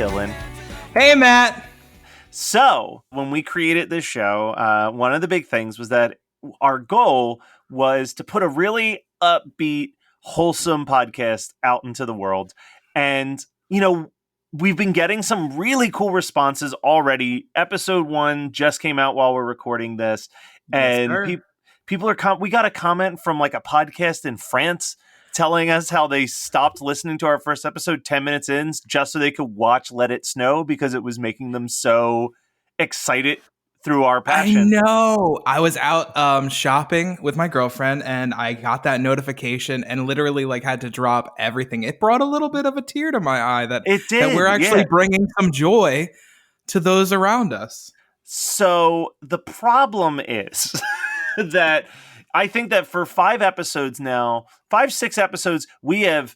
Dylan. Hey, Matt. So, when we created this show, one of the big things was that our goal was to put a really upbeat, wholesome podcast out into the world. And, we've been getting some really cool responses already. Episode 1 just came out while we're recording this. And people are we got a comment from like a podcast in France telling us how they stopped listening to our first episode 10 minutes in just so they could watch Let It Snow because it was making them so excited through our passion. I know. I was out shopping with my girlfriend and I got that notification and literally had to drop everything. It brought a little bit of a tear to my eye that we're actually bringing some joy to those around us. So the problem is that I think that for 6 episodes, we have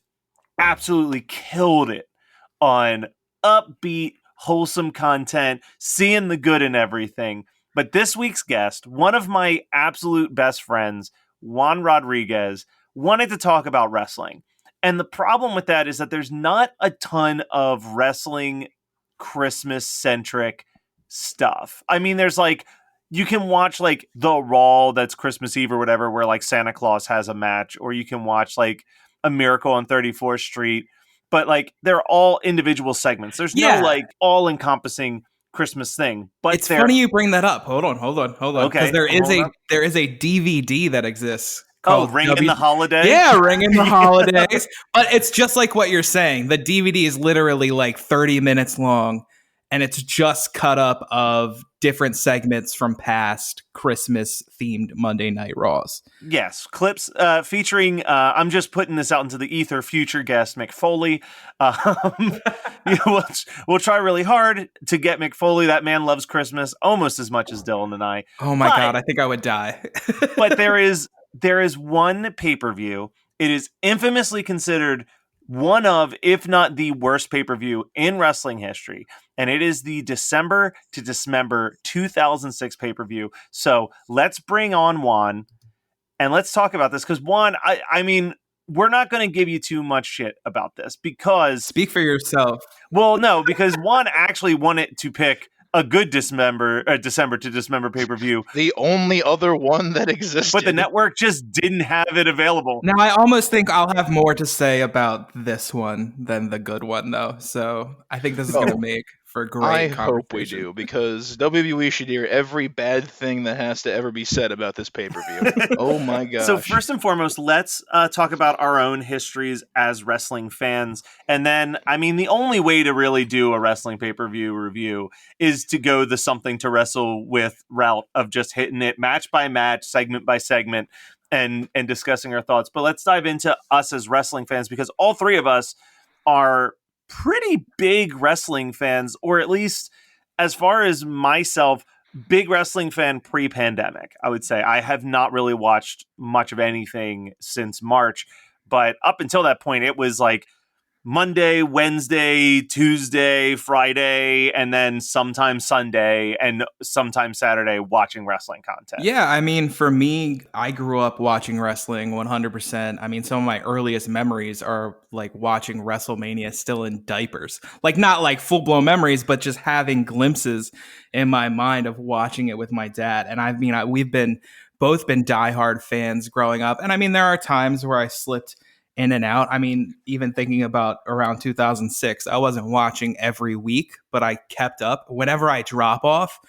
absolutely killed it on upbeat, wholesome content, seeing the good in everything. But this week's guest, one of my absolute best friends, Juan Rodriguez, wanted to talk about wrestling. And the problem with that is that there's not a ton of wrestling Christmas-centric stuff. I mean, there's you can watch the Raw that's Christmas Eve or whatever, where Santa Claus has a match, or you can watch A Miracle on 34th Street, but they're all individual segments. There's no all encompassing Christmas thing. But it's funny you bring that up. Hold on. Okay, because there is a DVD that exists. Ring in the Holidays? Yeah, Ring in the Holidays. But it's just like what you're saying. The DVD is literally 30 minutes long. And it's just cut up of different segments from past Christmas-themed Monday Night Raws. Yes, clips featuring, I'm just putting this out into the ether, future guest Mick Foley. We'll try really hard to get Mick Foley. That man loves Christmas almost as much as Dylan and I. Oh my God, I think I would die. But there is one pay-per-view. It is infamously considered one of, if not the worst pay-per-view in wrestling history. And it is the December to Dismember 2006 pay-per-view. So let's bring on Juan and let's talk about this. Because Juan, I mean, we're not going to give you too much shit about this because... Speak for yourself. Well, no, because Juan actually wanted to pick a good December to Dismember pay-per-view. The only other one that existed. But the network just didn't have it available. Now, I almost think I'll have more to say about this one than the good one, though. So I think this is going to make for great conversation. I hope we do, because WWE should hear every bad thing that has to ever be said about this pay-per-view. Oh my gosh. So first and foremost, let's talk about our own histories as wrestling fans. And then, I mean, the only way to really do a wrestling pay-per-view review is to go the something to wrestle with route of just hitting it match by match, segment by segment, and discussing our thoughts. But let's dive into us as wrestling fans, because all three of us are pretty big wrestling fans, or at least as far as myself, big wrestling fan pre-pandemic. I would say I have not really watched much of anything since March, but up until that point, it was Monday, Wednesday, Tuesday, Friday, and then sometimes Sunday and sometimes Saturday watching wrestling content. Yeah, I mean, for me, I grew up watching wrestling 100%. I mean, some of my earliest memories are watching WrestleMania still in diapers. Not full-blown memories, but just having glimpses in my mind of watching it with my dad. And I mean, we've both been diehard fans growing up. And I mean, there are times where I slipped in and out. I mean, even thinking about around 2006, I wasn't watching every week, but I kept up. Whenever I drop off,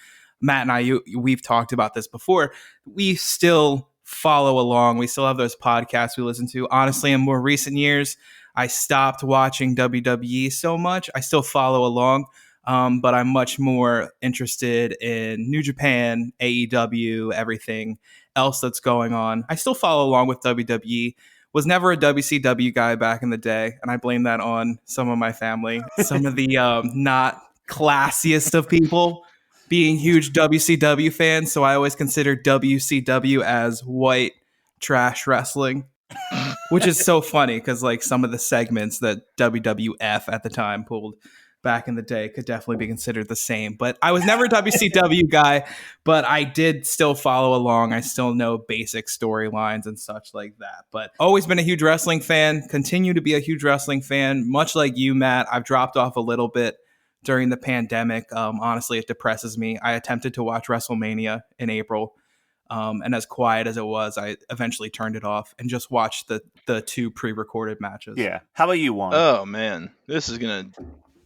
Matt and I, we've talked about this before, we still follow along. We still have those podcasts we listen to. Honestly, in more recent years, I stopped watching WWE so much. I still follow along, but I'm much more interested in New Japan, AEW, everything else that's going on. I still follow along with WWE. Was never a WCW guy back in the day, and I blame that on some of my family. Some of the not classiest of people being huge WCW fans, so I always considered WCW as white trash wrestling, which is so funny because some of the segments that WWF at the time pulled back in the day could definitely be considered the same. But I was never a WCW guy, but I did still follow along. I still know basic storylines and such like that. But always been a huge wrestling fan, continue to be a huge wrestling fan. Much like you, Matt, I've dropped off a little bit during the pandemic. Honestly, it depresses me. I attempted to watch WrestleMania in April. And as quiet as it was, I eventually turned it off and just watched the 2 pre-recorded matches. Yeah. How about you, Juan? Oh man, this is gonna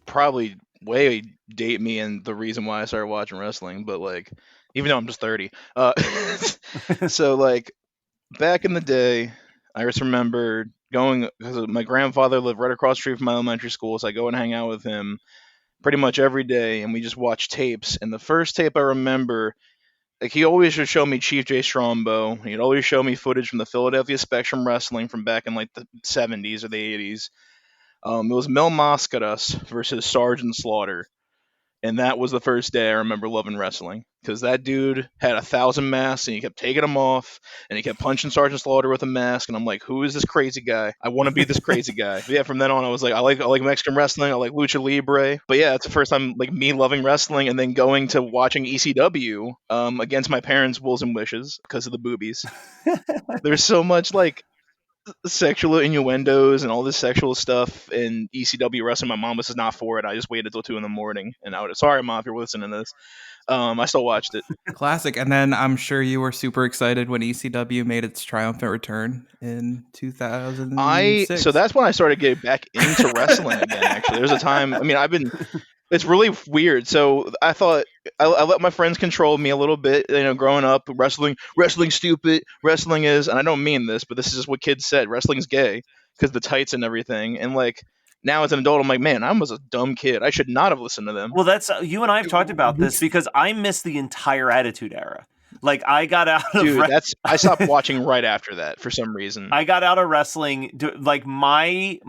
probably way date me and the reason why I started watching wrestling. But like, even though I'm just 30, so like back in the day, I just remember going because my grandfather lived right across the street from my elementary school, so I go and hang out with him pretty much every day, and we just watch tapes. And the first tape I remember, like he always would show me Chief J Strongbow. He'd always show me footage from the Philadelphia Spectrum Wrestling from back in like the 70s or the 80s. It was Mil Mascaras versus Sergeant Slaughter. And that was the first day I remember loving wrestling. Because that dude had 1,000 masks and he kept taking them off. And he kept punching Sergeant Slaughter with a mask. And I'm like, who is this crazy guy? I want to be this crazy guy. But yeah, from then on, I was like, I like Mexican wrestling. I like Lucha Libre. But yeah, it's the first time like me loving wrestling and then going to watching ECW against my parents' wills and wishes because of the boobies. There's so much like sexual innuendos and all this sexual stuff in ECW wrestling. My mom was just not for it. I just waited till 2 a.m. and I would sorry mom if you're listening to this. I still watched it. Classic. And then I'm sure you were super excited when ECW made its triumphant return in 2006. So that's when I started getting back into wrestling again. Actually, there's a time. I mean, it's really weird. So I thought I let my friends control me a little bit. You know, growing up, wrestling stupid. Wrestling is, and I don't mean this, but this is just what kids said. Wrestling's gay because the tights and everything. And like now as an adult, I'm like, man, I was a dumb kid. I should not have listened to them. Well, that's you and I have talked about this because I missed the entire Attitude Era. Like I got out of I stopped watching right after that for some reason. I got out of wrestling, like my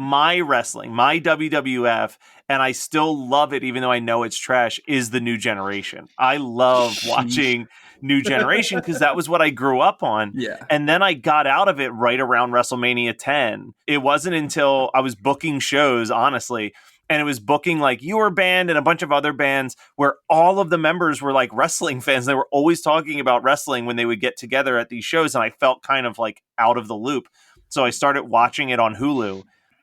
wrestling, my WWF, and I still love it even though I know it's trash, is the New Generation. I love watching New Generation because that was what I grew up on. Yeah. And then I got out of it right around WrestleMania 10. It wasn't until I was booking shows, honestly, and it was booking like your band and a bunch of other bands where all of the members were like wrestling fans. They were always talking about wrestling when they would get together at these shows. And I felt kind of like out of the loop. So I started watching it on Hulu.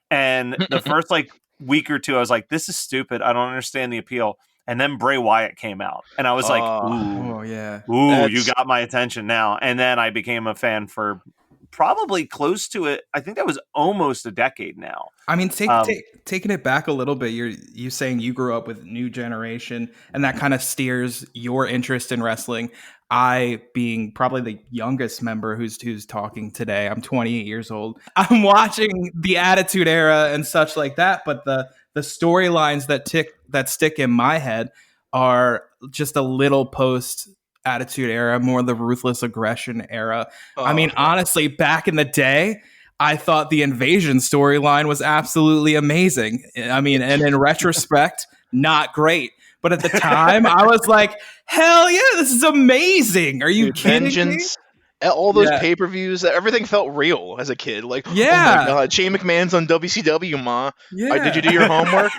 And the first like week or two, I was like, this is stupid. I don't understand the appeal. And then Bray Wyatt came out. And I was like, oh, yeah. You got my attention now. And then I became a fan for probably close to it. I think that was almost a decade now. I mean, taking it back a little bit, you saying you grew up with New Generation, and that kind of steers your interest in wrestling. I, being probably the youngest member who's talking today, I'm 28 years old. I'm watching the Attitude Era and such like that, but the storylines that stick in my head are just a little post Attitude Era, more the Ruthless Aggression era. I mean, honestly, back in the day, I thought the Invasion storyline was absolutely amazing. I mean, and in retrospect, not great. But at the time, I was like, hell yeah, this is amazing. Are you kidding Vengeance, me? All those pay-per-views, everything felt real as a kid. Like, oh my God, Shane McMahon's on WCW, ma. Yeah. Did you do your homework?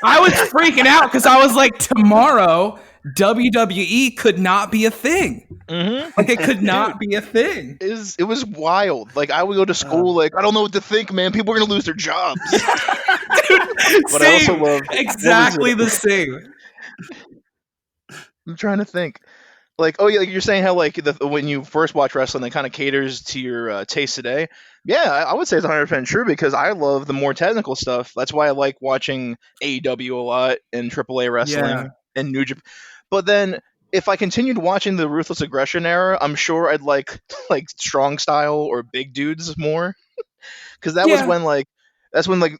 I was freaking out because I was like, tomorrow, WWE could not be a thing. Mm-hmm. Like, it could not be a thing. It was wild. Like, I would go to school like, I don't know what to think, man. People are going to lose their jobs. Dude, but I also love exactly the same. I'm trying to think. Like, oh yeah, like you're saying how like when you first watch wrestling, it kind of caters to your taste today. Yeah, I would say it's 100% true because I love the more technical stuff. That's why I like watching AEW a lot and AAA wrestling and New Japan. But then if I continued watching the Ruthless Aggression era, I'm sure I'd like strong style or big dudes more. Because that's when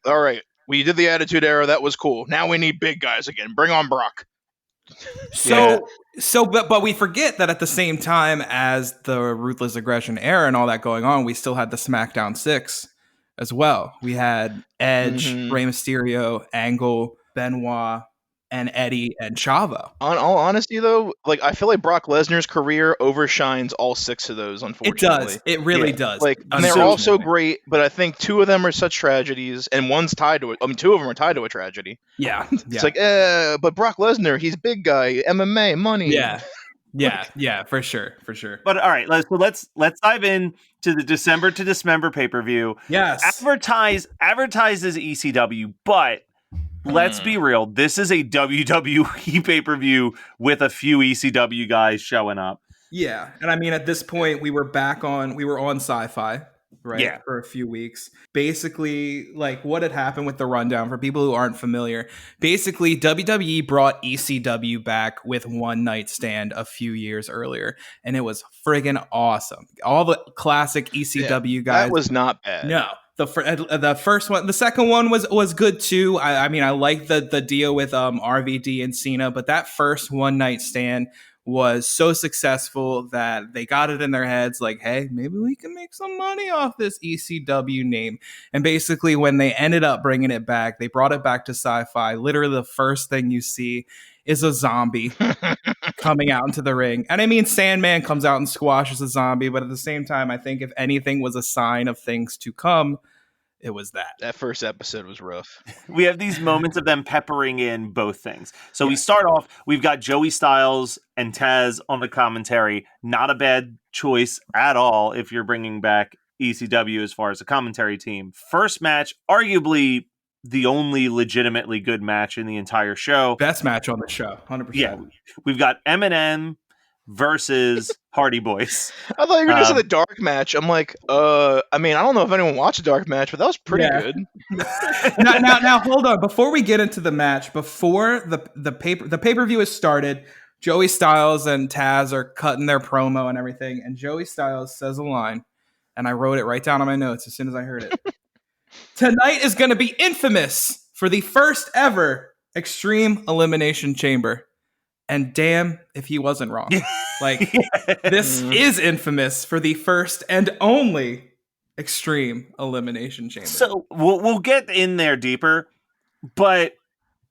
all right, we did the Attitude Era, that was cool. Now we need big guys again. Bring on Brock. But we forget that at the same time as the Ruthless Aggression era and all that going on, we still had the SmackDown 6 as well. We had Edge, Rey Mysterio, Angle, Benoit, and Eddie and Chavo. On all honesty, though, like I feel like Brock Lesnar's career overshines all 6 of those. Unfortunately, it does. It really does. Like they're all so great, but I think 2 of them are such tragedies, and one's tied to it. 2 of them are tied to a tragedy. Yeah, it's like, but Brock Lesnar, he's big guy, MMA, money. Yeah, for sure. But all right, let's dive in to the December to Dismember pay-per-view. Yes, advertise as ECW, but let's be real. This is a WWE pay-per-view with a few ECW guys showing up. Yeah. And I mean, at this point, we were on Sci-Fi, right? Yeah. For a few weeks. Basically, like what had happened with the rundown for people who aren't familiar. Basically, WWE brought ECW back with One Night Stand a few years earlier, and it was friggin' awesome. All the classic ECW guys. That was not bad. No. The first one, the second one was good too. I mean, I like the deal with RVD and Cena, but that first One Night Stand was so successful that they got it in their heads like, hey, maybe we can make some money off this ECW name. And basically, when they ended up bringing it back, they brought it back to Sci-Fi. Literally, the first thing you see is a zombie coming out into the ring. And I mean, Sandman comes out and squashes a zombie, but at the same time, I think if anything was a sign of things to come, it was that. That first episode was rough. We have these moments of them peppering in both things. So we start off, we've got Joey Styles and Taz on the commentary. Not a bad choice at all if you're bringing back ECW as far as a commentary team. First match, arguably the only legitimately good match in the entire show. Best match on the show, 100%. Yeah, we've got Eminem versus Hardy Boys. I thought you were going to say the dark match. I'm like, I mean, I don't know if anyone watched a dark match, but that was pretty good. now, hold on. Before we get into the match, before the pay-per-view has started, Joey Styles and Taz are cutting their promo and everything, and Joey Styles says a line, and I wrote it right down on my notes as soon as I heard it. Tonight is going to be infamous for the first ever Extreme Elimination Chamber. And damn if he wasn't wrong. Like, this is infamous for the first and only Extreme Elimination Chamber. So we'll get in there deeper, but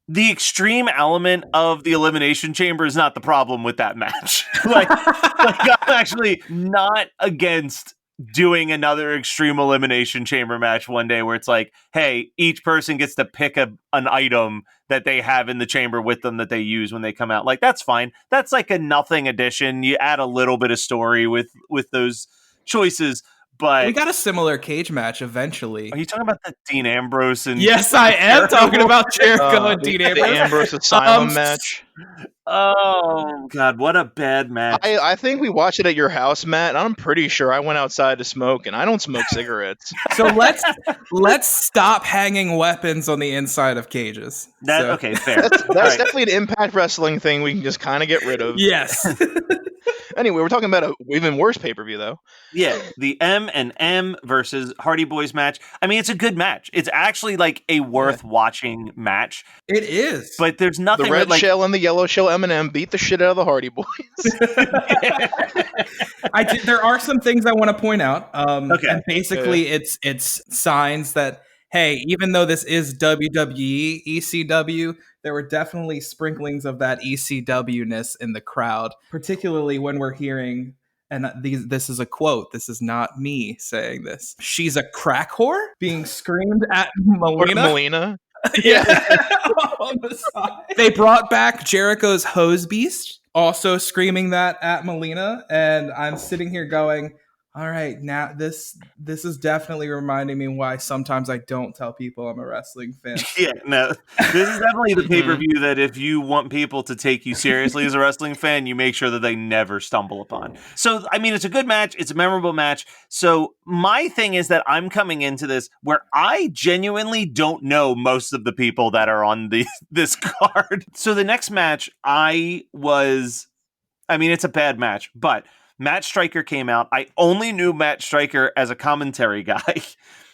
the extreme element of the Elimination Chamber is not the problem with that match. like I'm actually not against doing another Extreme Elimination Chamber match one day where it's like, hey, each person gets to pick an item that they have in the chamber with them that they use when they come out. Like, that's fine. That's like a nothing addition. You add a little bit of story with those choices. But we got a similar cage match eventually. Are you talking about the Dean Ambrose and Yes, I am talking about Jericho and Dean Ambrose. The Ambrose Asylum match. Oh God, what a bad match! I think we watched it at your house, Matt, and I'm pretty sure I went outside to smoke, and I don't smoke cigarettes. So let's stop hanging weapons on the inside of cages. Okay, fair. That's right. Definitely an Impact Wrestling thing we can just kind of get rid of. Yes. Anyway, we're talking about an even worse pay-per-view, though. Yeah, the M versus Hardy Boys match. I mean, it's a good match. It's actually like a worth watching match. It is. But there's nothing. The red shell and the yellow shell M&M beat the shit out of the Hardy Boys. There are some things I want to point out. Okay. And basically, it's signs that, hey, even though this is WWE, ECW, there were definitely sprinklings of that ECW-ness in the crowd, particularly when we're hearing, and this is a quote, this is not me saying this, she's a crack whore being screamed at Melina. Yeah. On the side. They brought back Jericho's Hose Beast, also screaming that at Melina, and I'm sitting here going, all right, now this is definitely reminding me why sometimes I don't tell people I'm a wrestling fan. Yeah, no, this is definitely the pay-per-view that if you want people to take you seriously as a wrestling fan, you make sure that they never stumble upon. So, I mean, it's a good match. It's a memorable match. So my thing is that I'm coming into this where I genuinely don't know most of the people that are on this card. So the next match, it's a bad match, but Matt Stryker came out. I only knew Matt Stryker as a commentary guy.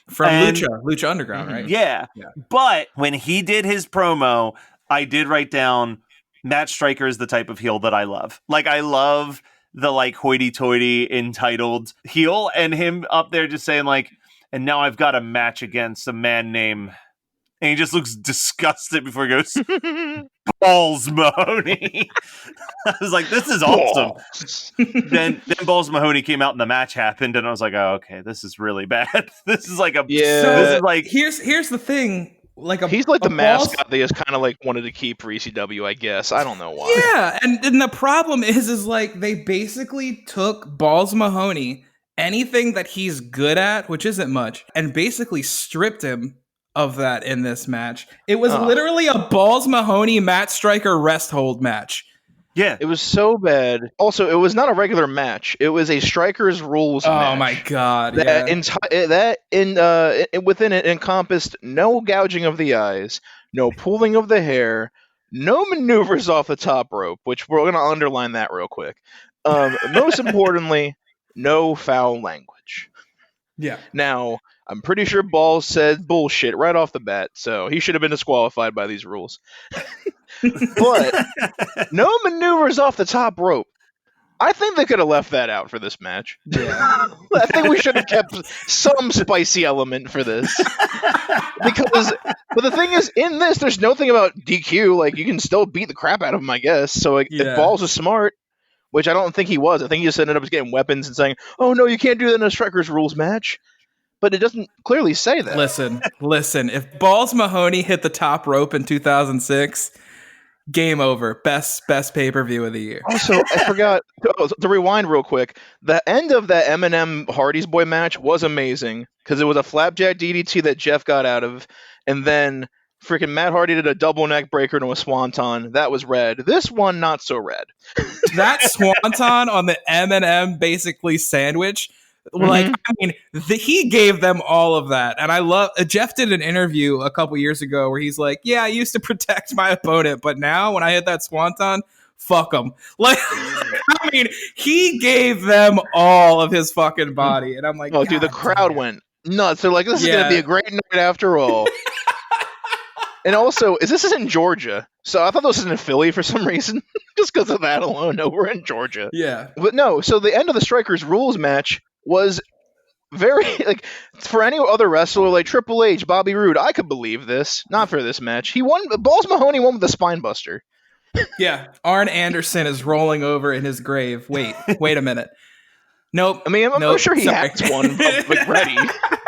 From Lucha Underground, right? Yeah. But when he did his promo, I did write down Matt Stryker is the type of heel that I love. Like, I love the like hoity-toity entitled heel, and him up there just saying like, and now I've got a match against a man named, and he just looks disgusted before he goes, Balls Mahoney. I was like, this is awesome. Then Balls Mahoney came out and the match happened, and I was like, oh, okay, this is really bad. This is like here's the thing. He's like the mascot they just kind of like wanted to keep for ECW, I guess. I don't know why. Yeah, and the problem is like they basically took Balls Mahoney, anything that he's good at, which isn't much, and basically stripped him of that in this match. It was literally a Balls Mahoney Matt Striker rest hold match. Yeah, It was so bad. Also, it was not a regular match. It was a Strikers rules match. Oh my god! That within it encompassed no gouging of the eyes, no pulling of the hair, no maneuvers off the top rope. Which we're going to underline that real quick. Most importantly, no foul language. Yeah. Now, I'm pretty sure Balls said bullshit right off the bat, so he should have been disqualified by these rules. But no maneuvers off the top rope. I think they could have left that out for this match. Yeah. I think we should have kept some spicy element for this. But the thing is, in this, there's nothing about DQ. Like, you can still beat the crap out of him, I guess. So, like, if Balls is smart, which I don't think he was, I think he just ended up getting weapons and saying, "Oh no, you can't do that in a Strikers rules match." But it doesn't clearly say that. Listen. If Balls Mahoney hit the top rope in 2006, game over. Best pay-per-view of the year. Also, I forgot to rewind real quick. The end of that Eminem Hardy's Boy match was amazing because it was a flapjack DDT that Jeff got out of, and then freaking Matt Hardy did a double neck breaker to a swanton. That was red. This one, not so red. That swanton on the Eminem basically sandwich. Like, I mean, he gave them all of that. And I love, Jeff did an interview a couple years ago where he's like, yeah, I used to protect my opponent, but now when I hit that swanton, fuck him. Like, I mean, he gave them all of his fucking body. And I'm like, oh, dude, the crowd went nuts. They're like, this is going to be a great night after all. And also, this is in Georgia. So I thought this was in Philly for some reason. Just because of that alone. No, we're in Georgia. Yeah. But no, so the end of the Strikers rules match was very, like, for any other wrestler like Triple H, Bobby Roode, I could believe this. Not for this match. He won. Balls Mahoney won with the spine buster. Yeah. Arn Anderson is rolling over in his grave. Wait a minute. Nope. I mean, I'm sure he has one like, ready.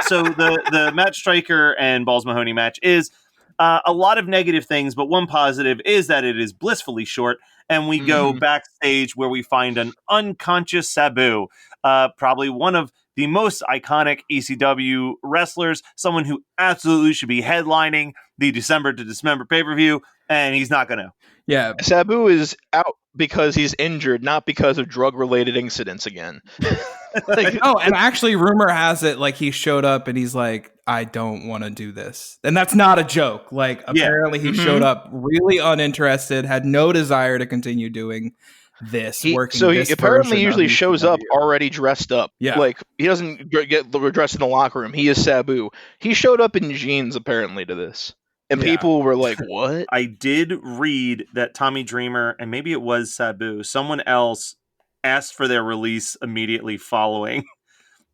So the Matt Striker and Balls Mahoney match is a lot of negative things, but one positive is that it is blissfully short. And we go backstage where we find an unconscious Sabu, probably one of the most iconic ECW wrestlers, someone who absolutely should be headlining the December to Dismember pay-per-view, and he's not going to. Yeah. Sabu is out because he's injured, not because of drug-related incidents again. And actually, rumor has it, like, he showed up and he's like, I don't want to do this. And that's not a joke. Like, apparently he showed up really uninterested, had no desire to continue doing this. He apparently usually shows up already dressed up. Yeah. Like, he doesn't get dressed in the locker room. He is Sabu. He showed up in jeans, apparently, to this. And people were like, what? I did read that Tommy Dreamer, and maybe it was Sabu, someone else asked for their release immediately following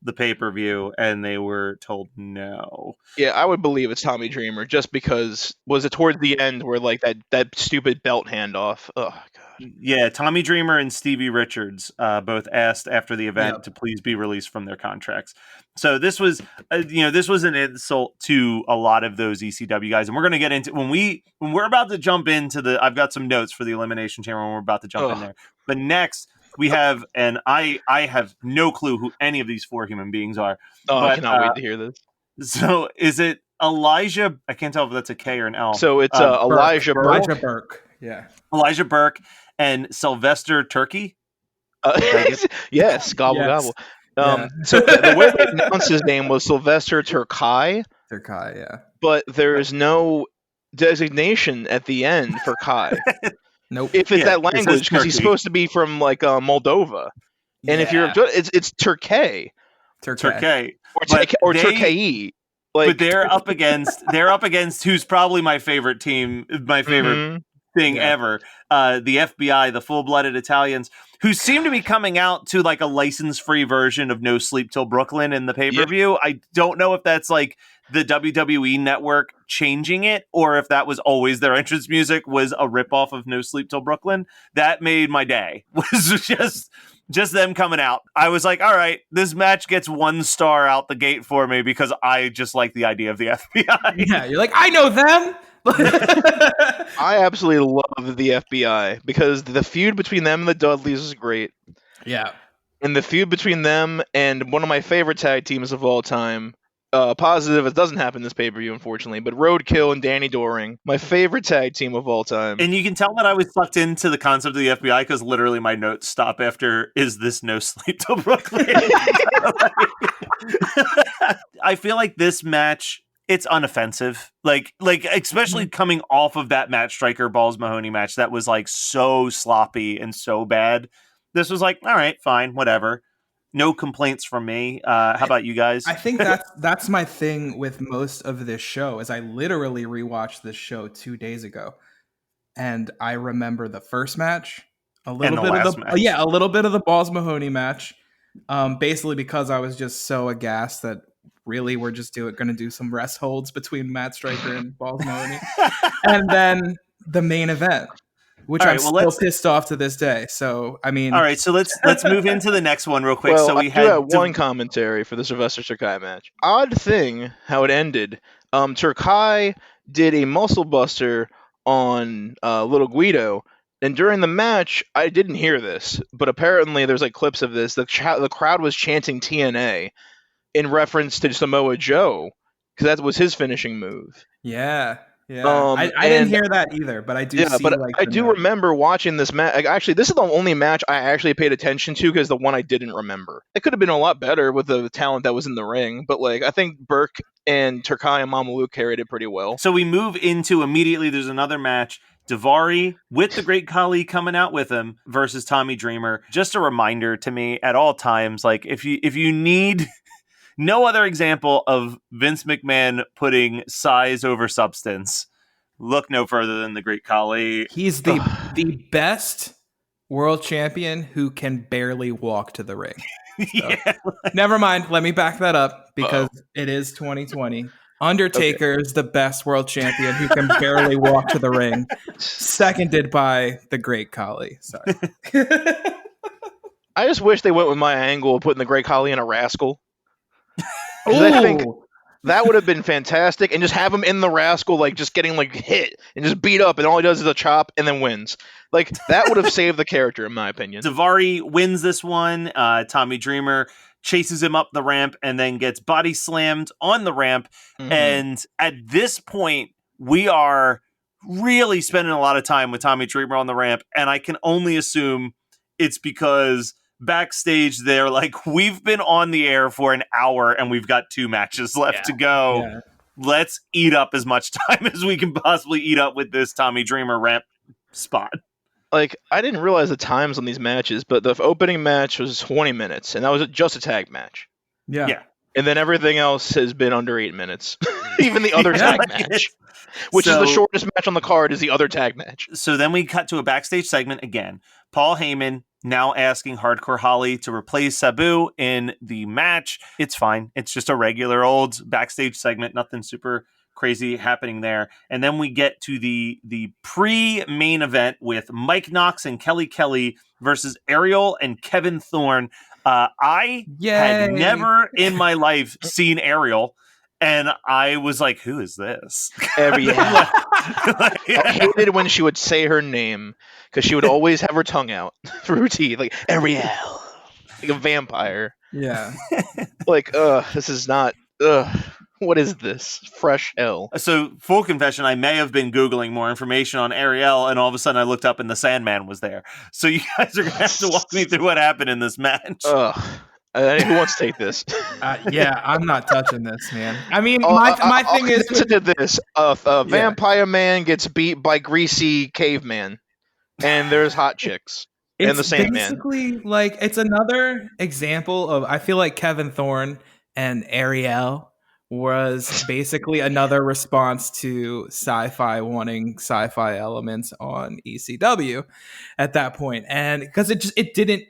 the pay-per-view, and they were told no. Yeah, I would believe it's Tommy Dreamer, just because, was it towards the end where, like, that stupid belt handoff? Oh, God. Yeah, Tommy Dreamer and Stevie Richards both asked after the event to please be released from their contracts. So this was, this was an insult to a lot of those ECW guys, and we're going to get into when we're about to jump into I've got some notes for the Elimination Chamber when we're about to jump in there. But next we have, and I have no clue who any of these four human beings are. Oh, I cannot wait to hear this. So is it Elijah? I can't tell if that's a K or an L. So it's Elijah Burke. Elijah Burke. Yeah. Elijah Burke and Sylvester Turkey. Yes, gobble gobble. So the way they announced his name was Sylvester Turkai. Turkai, yeah. But there is no designation at the end for Kai. Nope. If it's that language, because he's supposed to be from like Moldova, and if you're, it's Turkey. Or Turkey. Like, but they're up against who's probably my favorite team, my favorite thing ever. The FBI, the full-blooded Italians, who seem to be coming out to like a license-free version of No Sleep Till Brooklyn in the pay-per-view. I don't know if that's like the WWE network changing it, or if that was always their entrance music was a ripoff of No Sleep Till Brooklyn. That made my day. Was just them coming out. I was like, all right, this match gets 1 star out the gate for me because I just like the idea of the FBI. Yeah, you're like, I know them. I absolutely love the FBI because the feud between them and the Dudleys is great. Yeah. And the feud between them and one of my favorite tag teams of all time, positive, it doesn't happen this pay-per-view, unfortunately, but Roadkill and Danny Doring, my favorite tag team of all time. And you can tell that I was sucked into the concept of the FBI because literally my notes stop after, is this no sleep till Brooklyn? I feel like this match, it's unoffensive. Like especially coming off of that Matt Striker Balls Mahoney match that was like so sloppy and so bad. This was like, all right, fine, whatever. No complaints from me. How about you guys? I think that's my thing with most of this show is I literally rewatched this show 2 days ago, and I remember the first match, a little bit of the match. a little bit of the Balls Mahoney match, basically because I was just so aghast that really we're just going to do some rest holds between Matt Striker and Balls Mahoney, and then the main event, which I'm still pissed off to this day. So, I mean... All right, so let's move into the next one real quick. Well, so we had one commentary for the Sylvester Terkay match. Odd thing how it ended. Terkay did a muscle buster on Little Guido, and during the match, I didn't hear this, but apparently there's like clips of this. The crowd was chanting TNA in reference to Samoa Joe, because that was his finishing move. Yeah. Yeah, I didn't hear that either, but I do. Yeah, but I do remember watching this match. Actually, this is the only match I actually paid attention to because the one I didn't remember. It could have been a lot better with the talent that was in the ring, but like I think Burke and Terkay and Mamalu carried it pretty well. So we move into immediately. There's another match. Daivari with the Great Khali coming out with him versus Tommy Dreamer. Just a reminder to me at all times, like if you need. No other example of Vince McMahon putting size over substance. Look no further than the Great Khali. He's the best world champion who can barely walk to the ring. So, yeah. Never mind. Let me back that up because it is 2020. Undertaker is the best world champion who can barely walk to the ring. Seconded by the Great Khali. Sorry. I just wish they went with my angle of putting the Great Khali in a rascal. I think that would have been fantastic, and just have him in the rascal, like just getting like hit and just beat up, and all he does is a chop and then wins. Like that would have saved the character, in my opinion. Daivari wins this one. Tommy Dreamer chases him up the ramp and then gets body slammed on the ramp. Mm-hmm. And at this point, we are really spending a lot of time with Tommy Dreamer on the ramp, and I can only assume it's because backstage they're like, we've been on the air for an hour and we've got 2 matches left to go. Yeah. Let's eat up as much time as we can possibly eat up with this Tommy Dreamer ramp spot. Like, I didn't realize the times on these matches, but the opening match was 20 minutes, and that was just a tag match. Yeah. And then everything else has been under 8 minutes. Even the other tag match. Which is the shortest match on the card, is the other tag match. So then we cut to a backstage segment again. Paul Heyman now asking Hardcore Holly to replace Sabu in the match. It's fine. It's just a regular old backstage segment. Nothing super crazy happening there. And then we get to the pre-main event with Mike Knox and Kelly Kelly versus Ariel and Kevin Thorne. I had never in my life seen Ariel. And I was like, who is this? Ariel. I hated when she would say her name because she would always have her tongue out through her teeth. Like, Ariel. Like a vampire. Yeah. Like, this is not... what is this? Fresh hell. So, full confession, I may have been Googling more information on Ariel, and all of a sudden I looked up and the Sandman was there. So you guys are going to have to walk me through what happened in this match. Who wants to take this? Yeah, I'm not touching this, man. I mean, my thing is to this: a vampire man gets beat by greasy caveman, and there's hot chicks and the Sandman. Basically, like it's another example of. I feel like Kevin Thorne and Ariel was basically another response to Sci-Fi wanting Sci-Fi elements on ECW at that point, and because it didn't.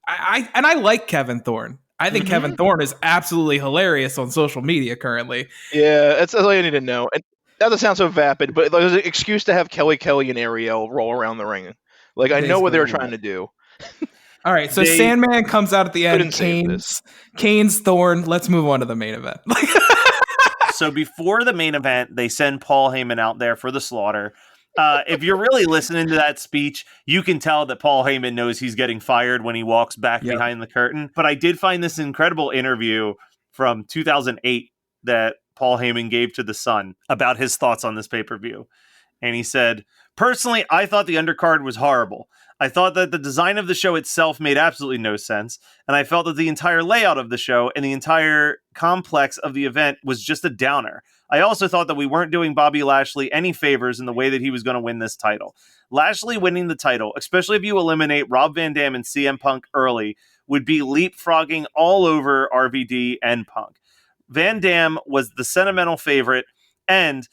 I like Kevin Thorne. I think Kevin Thorne is absolutely hilarious on social media currently. Yeah, that's all you need to know. And that doesn't sound so vapid, but there's an excuse to have Kelly and Ariel roll around the ring. Like, I know what they were trying to do. All right, so Sandman comes out at the end. Kane's Thorne. Let's move on to the main event. So before the main event, they send Paul Heyman out there for the slaughter. If you're really listening to that speech, you can tell that Paul Heyman knows he's getting fired when he walks back behind the curtain. But I did find this incredible interview from 2008 that Paul Heyman gave to The Sun about his thoughts on this pay-per-view. And he said, "Personally, I thought the undercard was horrible. I thought that the design of the show itself made absolutely no sense, and I felt that the entire layout of the show and the entire complex of the event was just a downer. I also thought that we weren't doing Bobby Lashley any favors in the way that he was going to win this title. Lashley winning the title, especially if you eliminate Rob Van Dam and CM Punk early, would be leapfrogging all over RVD and Punk. Van Dam was the sentimental favorite, and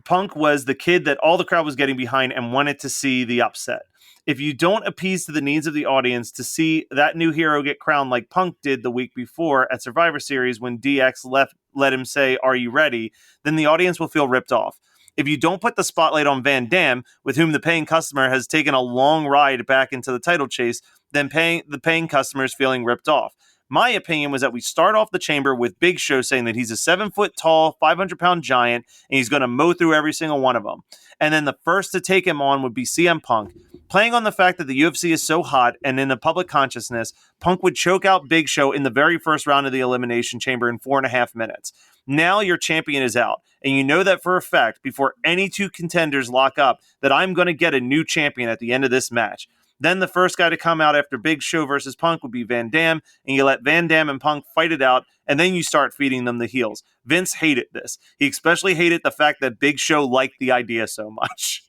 Punk was the kid that all the crowd was getting behind and wanted to see the upset. If you don't appease to the needs of the audience to see that new hero get crowned like Punk did the week before at Survivor Series when DX let him say, 'Are you ready?' then the audience will feel ripped off. If you don't put the spotlight on Van Dam, with whom the paying customer has taken a long ride back into the title chase, then the paying customers feeling ripped off. My opinion was that we start off the chamber with Big Show saying that he's a 7-foot tall, 500-pound giant, and he's going to mow through every single one of them. And then the first to take him on would be CM Punk. Playing on the fact that the UFC is so hot and in the public consciousness, Punk would choke out Big Show in the very first round of the Elimination Chamber in 4.5 minutes. Now your champion is out, and you know that for a fact before any two contenders lock up that I'm going to get a new champion at the end of this match. Then the first guy to come out after Big Show versus Punk would be Van Dam, and you let Van Dam and Punk fight it out, and then you start feeding them the heels. Vince hated this. He especially hated the fact that Big Show liked the idea so much."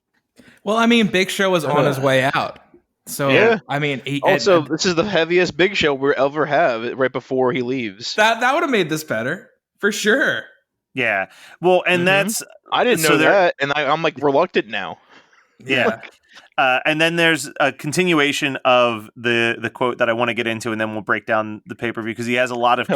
Well, I mean, Big Show was on his way out. So, Yeah. I mean, This is the heaviest Big Show we'll ever have right before he leaves. that would have made this better, for sure. Yeah. Well, and that's... I didn't know that, and I'm like reluctant now. Yeah. And then there's a continuation of the quote that I want to get into, and then we'll break down the pay-per-view because he has a lot of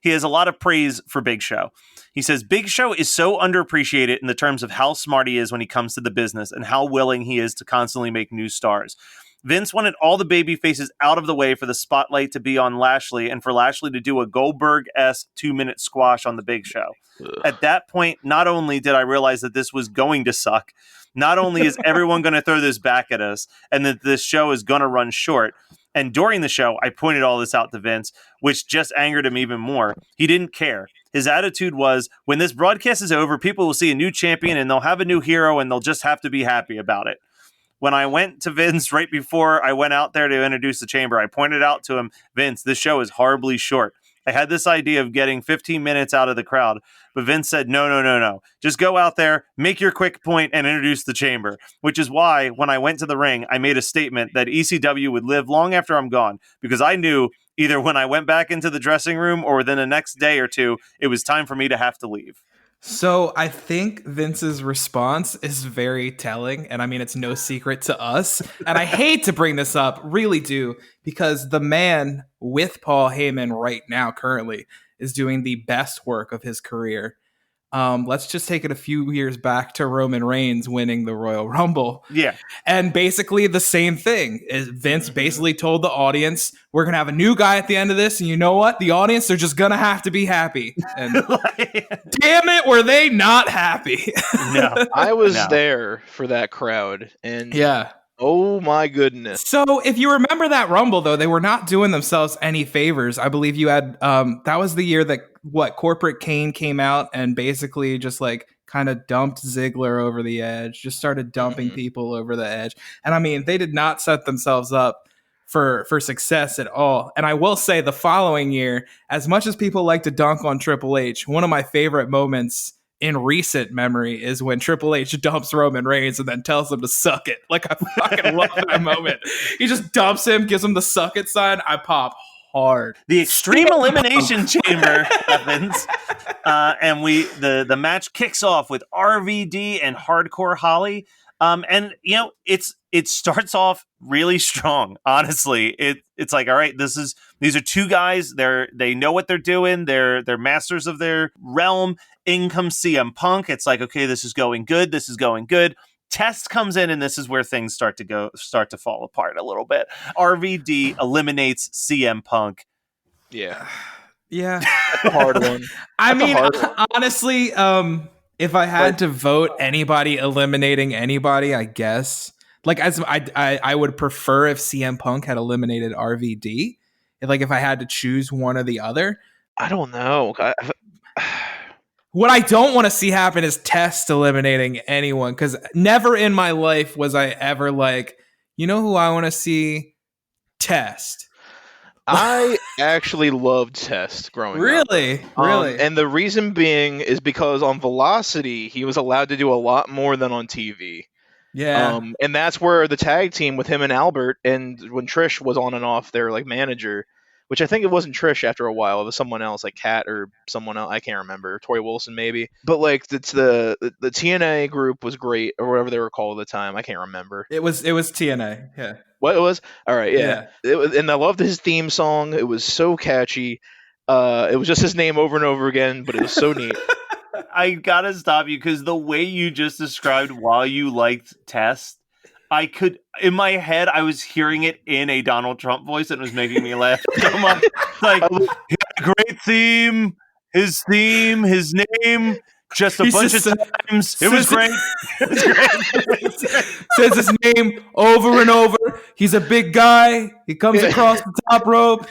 he has a lot of praise for Big Show. He says, "Big Show is so underappreciated in the terms of how smart he is when he comes to the business and how willing he is to constantly make new stars. Vince wanted all the baby faces out of the way for the spotlight to be on Lashley and for Lashley to do a Goldberg-esque 2-minute squash on the Big Show. At that point, not only did I realize that this was going to suck, not only is everyone going to throw this back at us and that this show is going to run short, and during the show, I pointed all this out to Vince, which just angered him even more. He didn't care. His attitude was, when this broadcast is over, people will see a new champion and they'll have a new hero and they'll just have to be happy about it. When I went to Vince right before I went out there to introduce the chamber, I pointed out to him, Vince, this show is horribly short. I had this idea of getting 15 minutes out of the crowd, but Vince said, no. Just go out there, make your quick point, and introduce the chamber, which is why when I went to the ring, I made a statement that ECW would live long after I'm gone, because I knew either when I went back into the dressing room or within the next day or two, it was time for me to have to leave." So I think Vince's response is very telling, and I mean, it's no secret to us. And I hate to bring this up, really do, because the man with Paul Heyman right now currently is doing the best work of his career. Let's just take it a few years back to Roman Reigns winning the Royal Rumble. Yeah. And basically the same thing is Vince basically told the audience, we're going to have a new guy at the end of this. And you know what? The audience, they're just going to have to be happy. And damn it, were they not happy? No. I was there for that crowd. And yeah. Oh my goodness. So if you remember that Rumble, though, they were not doing themselves any favors. I believe you had, that was the year that Corporate Kane came out and basically just like kind of dumped Ziggler over the edge, just started dumping people over the edge. And I mean, they did not set themselves up for success at all. And I will say the following year, as much as people like to dunk on Triple H, one of my favorite moments in recent memory is when Triple H dumps Roman Reigns and then tells him to suck it. Like, I fucking love that moment. He just dumps him, gives him the suck it sign. I pop hard. The Extreme Elimination Chamber happens, and the match kicks off with RVD and Hardcore Holly. And you know, it starts off really strong. Honestly, it's like, all right, these are two guys. They know what they're doing. They're masters of their realm. In comes CM Punk. It's like, okay, this is going good. This is going good. Test comes in, and this is where things start to fall apart a little bit. RVD eliminates CM Punk. Yeah. That's a hard one. I mean, honestly, if I had to vote anybody eliminating anybody, I guess, like, as I would prefer if CM Punk had eliminated RVD. If I had to choose one or the other. I don't know. What I don't want to see happen is Test eliminating anyone, because never in my life was I ever like, you know who I want to see? Test. I actually loved Test growing up. Really? And the reason being is because on Velocity, he was allowed to do a lot more than on TV. Yeah. And that's where the tag team with him and Albert, and when Trish was on and off their like manager, which I think it wasn't Trish after a while, it was someone else, like Kat or someone else, I can't remember, Tori Wilson maybe. But like it's the TNA group was great, or whatever they were called at the time. I can't remember. It was TNA. Yeah. What it was? All right, yeah. It was, and I loved his theme song. It was so catchy. It was just his name over and over again, but it was so neat. I gotta stop you because the way you just described while you liked Test, I could, in my head, I was hearing it in a Donald Trump voice and it was making me laugh so much. Like, he had a great theme, his name, just a bunch of times. It was great. It was great. Says his name over and over. He's a big guy. He comes across the top rope.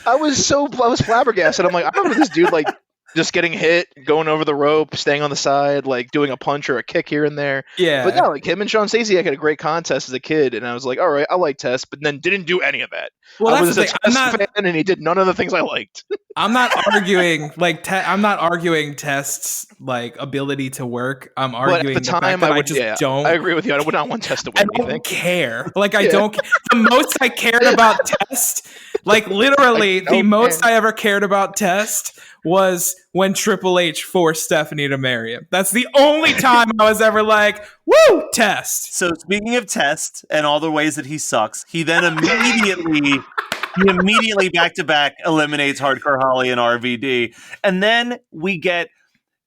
I was flabbergasted. I'm like, I remember this dude like just getting hit, going over the rope, staying on the side, like doing a punch or a kick here and there. Yeah. But no, like him and Sean Stasiak had a great contest as a kid, and I was like, all right, I like Test, but then didn't do any of that. Well, I was a Test fan, and he did none of the things I liked. I'm not arguing I'm not arguing Test's like ability to work. I'm arguing but at the time, I don't. I agree with you. I would not want Test to win. I don't care. Like I don't. The most I cared about Test, like literally, the most I ever cared about Test was when Triple H forced Stephanie to marry him. That's the only time I was ever like, woo, Test. So speaking of Test and all the ways that he sucks, he then immediately back to back eliminates Hardcore Holly and RVD. And then we get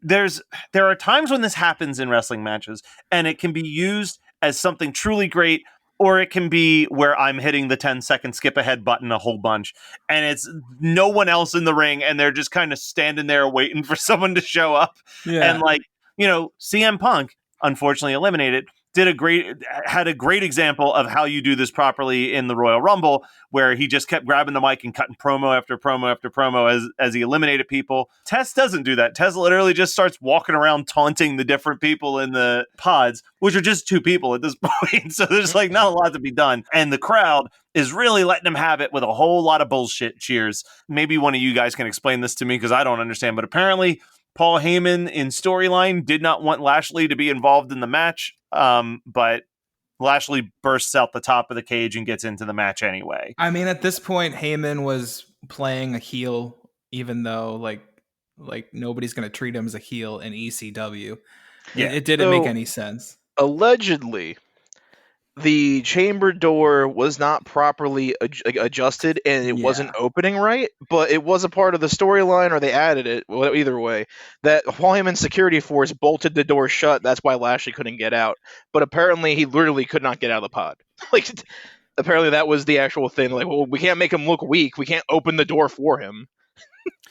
there are times when this happens in wrestling matches and it can be used as something truly great, or it can be where I'm hitting the 10-second skip ahead button a whole bunch and it's no one else in the ring and they're just kind of standing there waiting for someone to show up. Yeah. And like, CM Punk, unfortunately eliminated, had a great example of how you do this properly in the Royal Rumble, where he just kept grabbing the mic and cutting promo after promo after promo as he eliminated people. Test doesn't do that. Test literally just starts walking around taunting the different people in the pods, which are just two people at this point. So there's like not a lot to be done. And the crowd is really letting him have it with a whole lot of bullshit cheers. Maybe one of you guys can explain this to me because I don't understand, but apparently Paul Heyman in storyline did not want Lashley to be involved in the match, but Lashley bursts out the top of the cage and gets into the match anyway. I mean, at this point, Heyman was playing a heel, even though like nobody's going to treat him as a heel in ECW. Yeah, it didn't make any sense. Allegedly, the chamber door was not properly adjusted and it wasn't opening right, but it was a part of the storyline, or they added it, well, either way, that Paul Heyman's security force bolted the door shut. That's why Lashley couldn't get out. But apparently he literally could not get out of the pod. Like, apparently that was the actual thing. Like, well, we can't make him look weak. We can't open the door for him.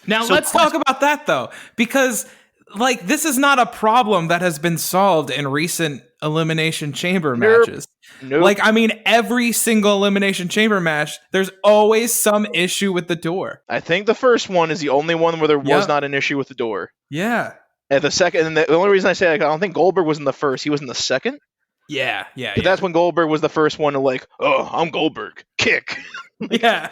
Now, let's talk about that, though, because like this is not a problem that has been solved in recent Elimination Chamber matches. Nope. Like, I mean, every single Elimination Chamber match, there's always some issue with the door. I think the first one is the only one where there was not an issue with the door. Yeah. At the second, and the only reason I say I don't think Goldberg was in the first, he was in the second. Yeah. But that's when Goldberg was the first one to like, oh, I'm Goldberg, kick. Yeah.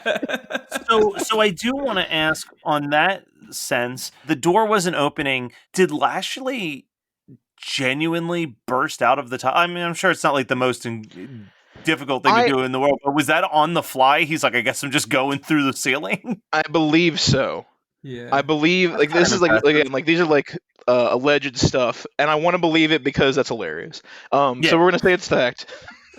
So I do want to ask on that sense, the door wasn't opening. Did Lashley genuinely burst out of the top? I mean, I'm sure it's not like the most difficult thing to do in the world, but was that on the fly? He's like, I guess I'm just going through the ceiling. I believe so. Yeah. I believe like this is like these are like alleged stuff, and I want to believe it because that's hilarious. So we're gonna say it's fact.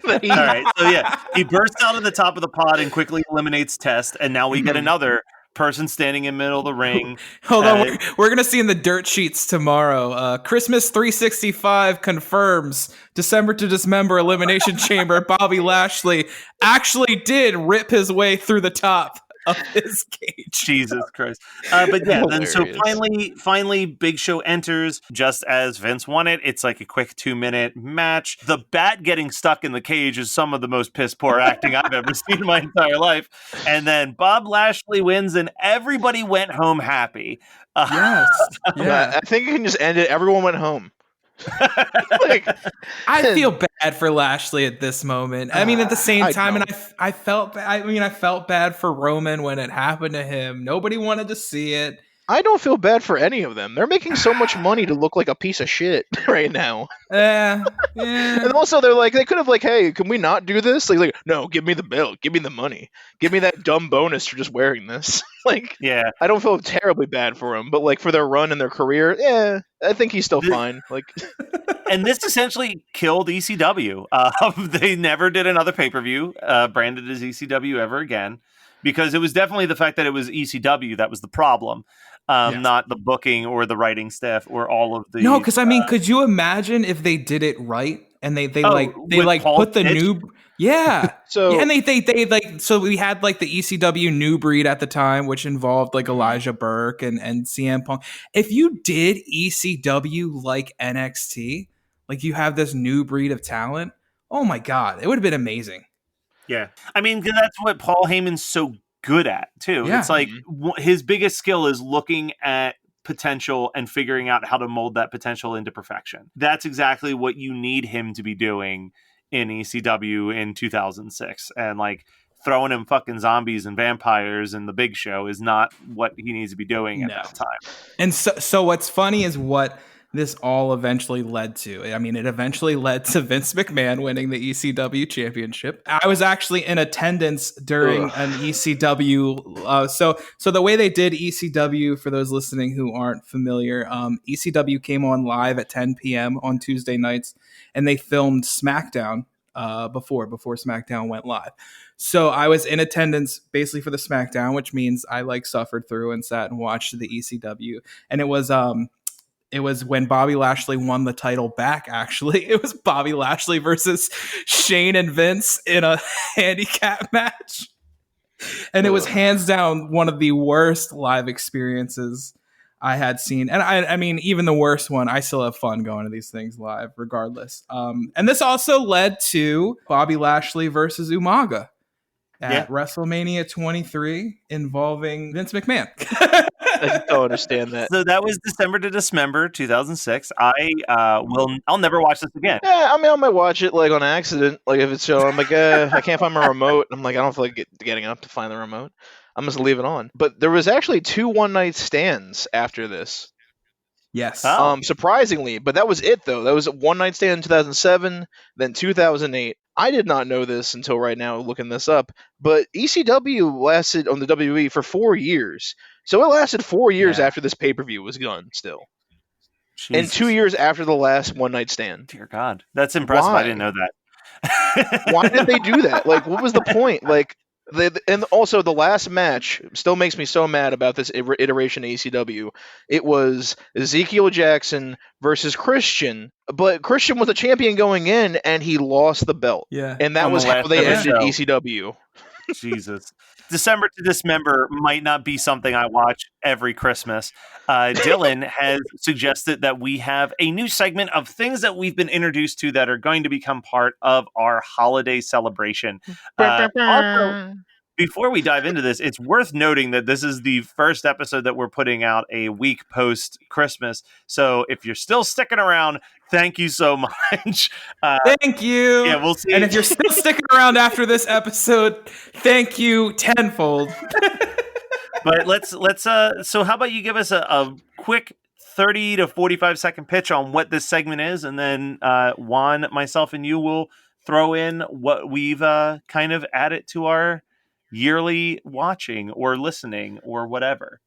All right. So he bursts out of the top of the pod and quickly eliminates Test, and now we get another person standing in the middle of the ring. Hold on, we're gonna see in the dirt sheets tomorrow. Christmas 365 confirms December to Dismember Elimination Chamber. Bobby Lashley actually did rip his way through the top. of his cage. Jesus Christ. But yeah, then so Hilarious. finally, Big Show enters just as Vince won it. It's like a quick 2-minute match. The bat getting stuck in the cage is some of the most piss poor acting I've ever seen in my entire life. And then Bob Lashley wins, and everybody went home happy. Yes. Yeah. I think you can just end it. Everyone went home. Like, I feel bad for Lashley at this moment. I mean, at the same time, don't. and I felt I felt bad for Roman when it happened to him. Nobody wanted to see it. I don't feel bad for any of them. They're making so much money to look like a piece of shit right now. Yeah. And also, they're like, they could have like, hey, can we not do this? Like, no, give me the bill, give me the money, give me that dumb bonus for just wearing this. Like, Yeah. I don't feel terribly bad for them, but like for their run and their career, yeah, I think he's still fine. Like, And this essentially killed ECW. They never did another pay-per-view branded as ECW ever again, because it was definitely the fact that it was ECW that was the problem. Yes. Not the booking or the writing staff or all of the. No, because I mean, could you imagine if they did it right and they with Paul put the Fitch? new So yeah, and they like, so we had like the ECW new breed at the time, which involved like Elijah Burke and CM Punk. If you did ECW like NXT, like you have this new breed of talent, oh my god, it would have been amazing. Yeah, I mean that's what Paul Heyman's so good at too. Yeah. It's like his biggest skill is looking at potential and figuring out how to mold that potential into perfection. That's exactly what you need him to be doing in ECW in 2006. And like throwing him fucking zombies and vampires in the Big Show is not what he needs to be doing at that time. And so what's funny is what this all eventually led to. I mean, it eventually led to Vince McMahon winning the ECW championship. I was actually in attendance during an ECW. So the way they did ECW, for those listening who aren't familiar, ECW came on live at 10 p.m. on Tuesday nights, and they filmed SmackDown before SmackDown went live. So I was in attendance basically for the SmackDown, which means I like suffered through and sat and watched the ECW. And it was when Bobby Lashley won the title back, actually. It was Bobby Lashley versus Shane and Vince in a handicap match. And it was hands down one of the worst live experiences I had seen. And I mean, even the worst one, I still have fun going to these things live regardless. And this also led to Bobby Lashley versus Umaga at WrestleMania 23 involving Vince McMahon. I don't understand that. So that was December to Dismember 2006. I'll never watch this again. Yeah, I mean, I might watch it like on accident. Like if it's showing, I'm like, I can't find my remote. I'm like, I don't feel like getting up to find the remote. I'm just leave it on. But there was actually 2 one-night stands after this. Yes. Oh. Surprisingly, but that was it though. That was a one-night stand in 2007, then 2008. I did not know this until right now looking this up, but ECW lasted on the WWE for 4 years. So it lasted 4 years after this pay-per-view was done still. Jesus. And 2 years after the last one-night stand. Dear God. That's impressive. Why? I didn't know that. Why did they do that? Like, what was the point? Like, and also the last match still makes me so mad about this iteration of ECW. It was Ezekiel Jackson versus Christian, but Christian was a champion going in, and he lost the belt. Yeah, and that was how they ended ECW. Jesus. December to Dismember might not be something I watch every Christmas. Dylan has suggested that we have a new segment of things that we've been introduced to that are going to become part of our holiday celebration. Also, before we dive into this, it's worth noting that this is the first episode that we're putting out a week post Christmas. So if you're still sticking around, thank you so much. Thank you. Yeah, we'll see. And if you're still sticking around after this episode, thank you tenfold. But let's so how about you give us a quick 30 to 45 second pitch on what this segment is, and then Juan, myself, and you will throw in what we've kind of added to our yearly watching or listening or whatever.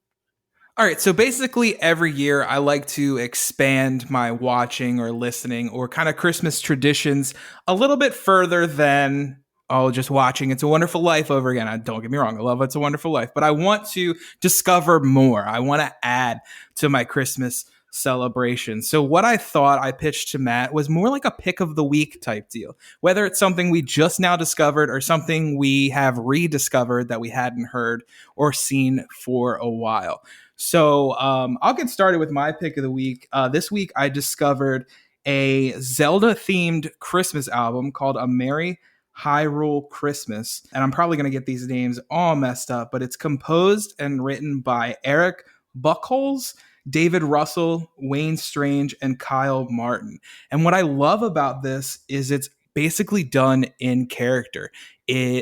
All right, so basically every year I like to expand my watching or listening or kind of Christmas traditions a little bit further than just watching It's a Wonderful Life over again. Don't get me wrong, I love It's a Wonderful Life, but I want to discover more. I want to add to my Christmas celebration. So what I thought I pitched to Matt was more like a pick of the week type deal, whether it's something we just now discovered or something we have rediscovered that we hadn't heard or seen for a while. So I'll get started with my pick of the week. This week I discovered a Zelda themed Christmas album called A Merry Hyrule Christmas. And I'm probably going to get these names all messed up, but it's composed and written by Eric Buchholz, David Russell, Wayne Strange, and Kyle Martin. And what I love about this is it's basically done in character.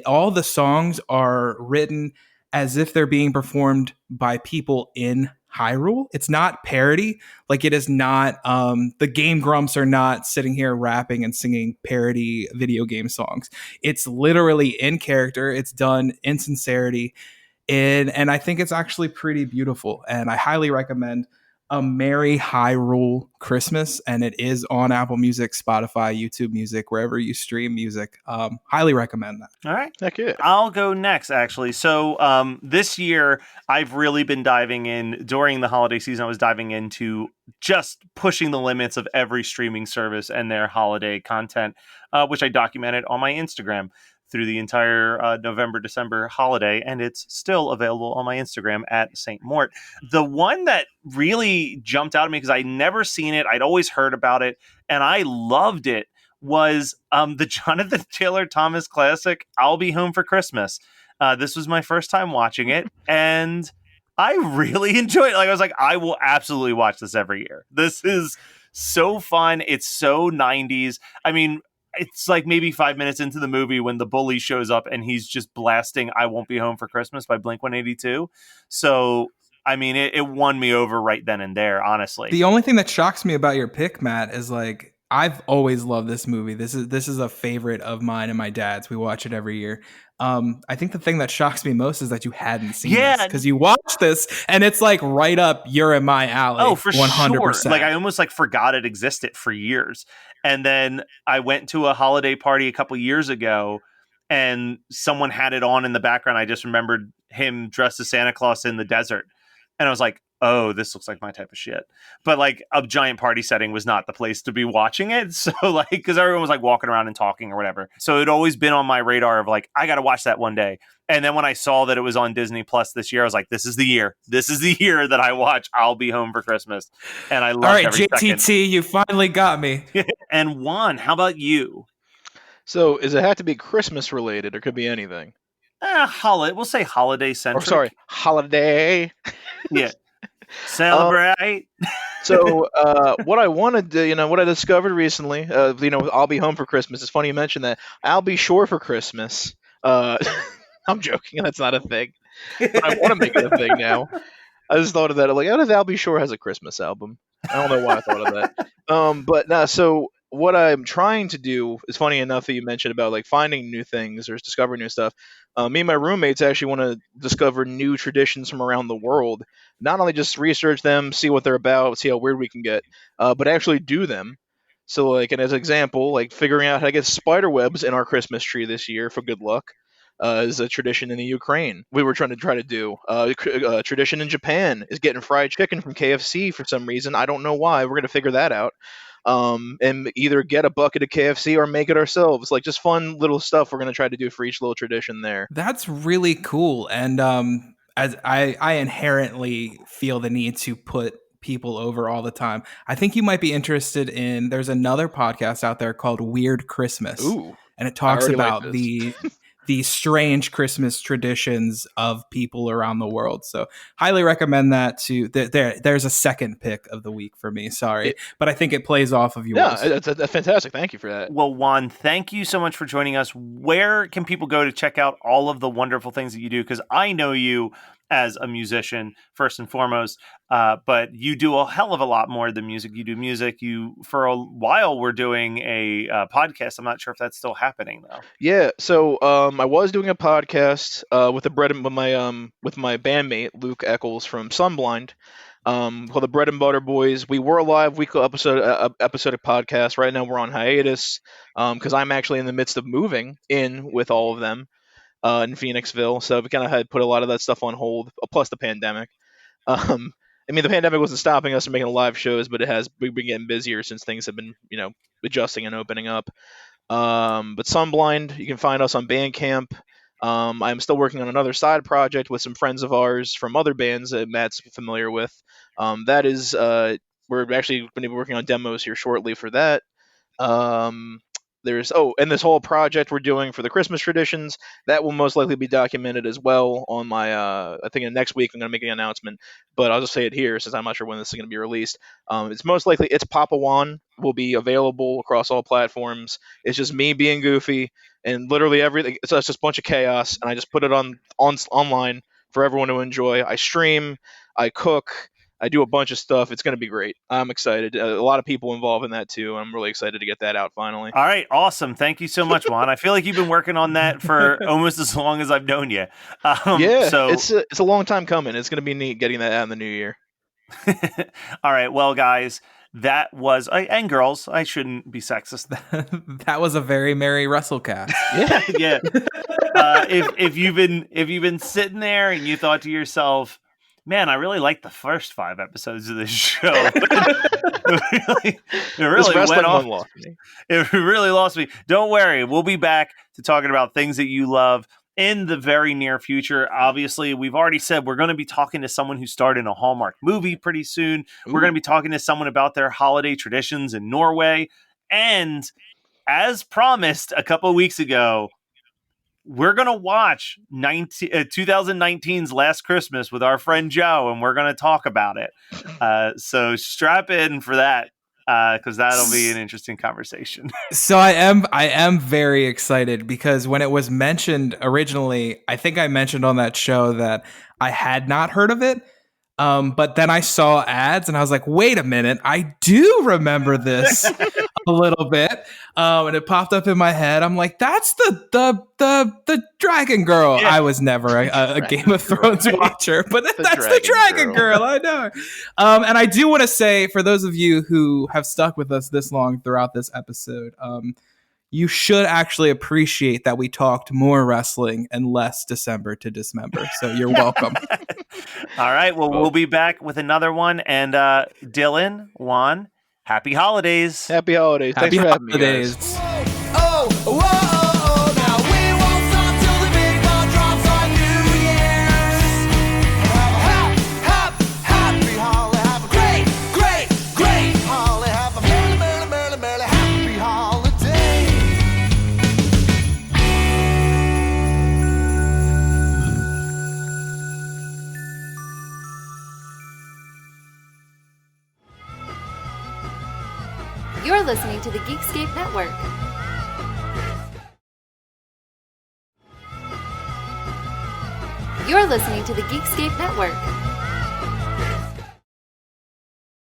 All the songs are written as if they're being performed by people in Hyrule. It's not parody. Like, it is not, the Game Grumps are not sitting here rapping and singing parody video game songs. It's literally in character. It's done in sincerity. And I think it's actually pretty beautiful. And I highly recommend A Merry Hyrule Christmas. And it is on Apple Music, Spotify, YouTube Music, wherever you stream music. Highly recommend that. All right. Heck yeah. I'll go next, actually. So this year, I've really been diving in. During the holiday season, I was diving into just pushing the limits of every streaming service and their holiday content, which I documented on my Instagram through the entire November, December holiday, and it's still available on my Instagram at St. Mort. The one that really jumped out at me, because I'd never seen it, I'd always heard about it, and I loved it, was the Jonathan Taylor Thomas classic, I'll Be Home for Christmas. This was my first time watching it, and I really enjoyed it. Like, I was like, I will absolutely watch this every year. This is so fun. It's so 90s. I mean, it's like maybe 5 minutes into the movie when the bully shows up and he's just blasting I Won't Be Home for Christmas by Blink-182. So, I mean, it won me over right then and there, honestly. The only thing that shocks me about your pick, Matt, is like, I've always loved this movie. This is a favorite of mine and my dad's. We watch it every year. I think the thing that shocks me most is that you hadn't seen this, because you watched this and it's like right up your and my alley. Oh, for 100%. sure. Like, I almost like forgot it existed for years. And then I went to a holiday party a couple years ago and someone had it on in the background. I just remembered him dressed as Santa Claus in the desert. And I was like, oh, this looks like my type of shit. But like, a giant party setting was not the place to be watching it. So like, because everyone was like walking around and talking or whatever. So it'd always been on my radar of like, I got to watch that one day. And then when I saw that it was on Disney Plus this year, I was like, this is the year. This is the year that I watch I'll Be Home for Christmas. And I loved every second. All right, JTT, you finally got me. And Juan, how about you? So, does it have to be Christmas related, or could be anything? We'll say holiday centric. Or sorry, holiday. Yeah. Celebrate. So, what I wanted to, what I discovered recently, I'll Be Home for Christmas. It's funny you mentioned that. I'll Be Sure for Christmas. I'm joking. That's not a thing. But I want to make it a thing now. I just thought of that. Like, what if Al B. Sure has a Christmas album? I don't know why I thought of that. But no, so what I'm trying to do is funny enough that you mentioned about like finding new things or discovering new stuff. Me and my roommates actually want to discover new traditions from around the world. Not only just research them, see what they're about, see how weird we can get, but actually do them. So, like, and as an example, like figuring out how to get spider webs in our Christmas tree this year for good luck. Is a tradition in the Ukraine. We were trying to do. Tradition in Japan is getting fried chicken from KFC for some reason. I don't know why. We're going to figure that out. And either get a bucket of KFC or make it ourselves. Like, just fun little stuff we're going to try to do for each little tradition there. That's really cool. And as I inherently feel the need to put people over all the time. I think you might be interested in, there's another podcast out there called Weird Christmas. Ooh. And it talks about like the strange Christmas traditions of people around the world. So highly recommend that too. There's a second pick of the week for me. Sorry. But I think it plays off of yours. Yeah, that's fantastic. Thank you for that. Well, Juan, thank you so much for joining us. Where can people go to check out all of the wonderful things that you do? Because I know you as a musician, first and foremost, but you do a hell of a lot more than music. You do music. You, for a while, were doing a podcast. I'm not sure if that's still happening, though. Yeah, so I was doing a podcast with my bandmate Luke Eccles from Sunblind, called the Bread and Butter Boys. We were a live weekly episodic podcast. Right now we're on hiatus because I'm actually in the midst of moving in with all of them in Phoenixville. So we kind of had put a lot of that stuff on hold, plus the pandemic. I mean, the pandemic wasn't stopping us from making live shows, but we've been getting busier since things have been, adjusting and opening up. But Sunblind, you can find us on Bandcamp. I'm still working on another side project with some friends of ours from other bands that Matt's familiar with. That is, we're actually going to be working on demos here shortly for that. And this whole project we're doing for the Christmas traditions, that will most likely be documented as well on my, I think next week I'm going to make an announcement, but I'll just say it here since I'm not sure when this is going to be released. It's most likely, it's Papa Juan, will be available across all platforms. It's just me being goofy and literally everything. So it's just a bunch of chaos, and I just put it on online for everyone to enjoy. I stream, I cook, I do a bunch of stuff. It's going to be great. I'm excited. A lot of people involved in that too. I'm really excited to get that out finally. All right, awesome. Thank you so much, Juan. I feel like you've been working on that for almost as long as I've known you. So it's a long time coming. It's going to be neat getting that out in the new year. All right, well, guys, that was and girls. I shouldn't be sexist. That was a very merry WrestleCast. Yeah. If you've been sitting there and you thought to yourself, man, I really like the first 5 episodes of this show. It really went off. It really lost me. Don't worry. We'll be back to talking about things that you love in the very near future. Obviously, we've already said we're going to be talking to someone who starred in a Hallmark movie pretty soon. Ooh. We're going to be talking to someone about their holiday traditions in Norway. And as promised a couple of weeks ago, we're going to watch 2019's Last Christmas with our friend Joe, and we're going to talk about it. So strap in for that, because that'll be an interesting conversation. So I am very excited because when it was mentioned originally, I think I mentioned on that show that I had not heard of it. But then I saw ads and I was like, wait a minute, I do remember this a little bit. And it popped up in my head. I'm like, that's the Dragon Girl. Yeah. I was never a Game of Thrones watcher, but that's the Dragon Girl. I know. And I do want to say, for those of you who have stuck with us this long throughout this episode, you should actually appreciate that we talked more wrestling and less December to Dismember. So you're welcome. All right. Well, we'll be back with another one. And Dylan, Juan, happy holidays. Happy holidays. Thanks for having me, guys. Now we won't stop till the big ball drops on New Year's. Happy holiday. Have a great holiday. Have a merry happy holiday. You're listening to the Geekscape Network. You're listening to the Geekscape Network.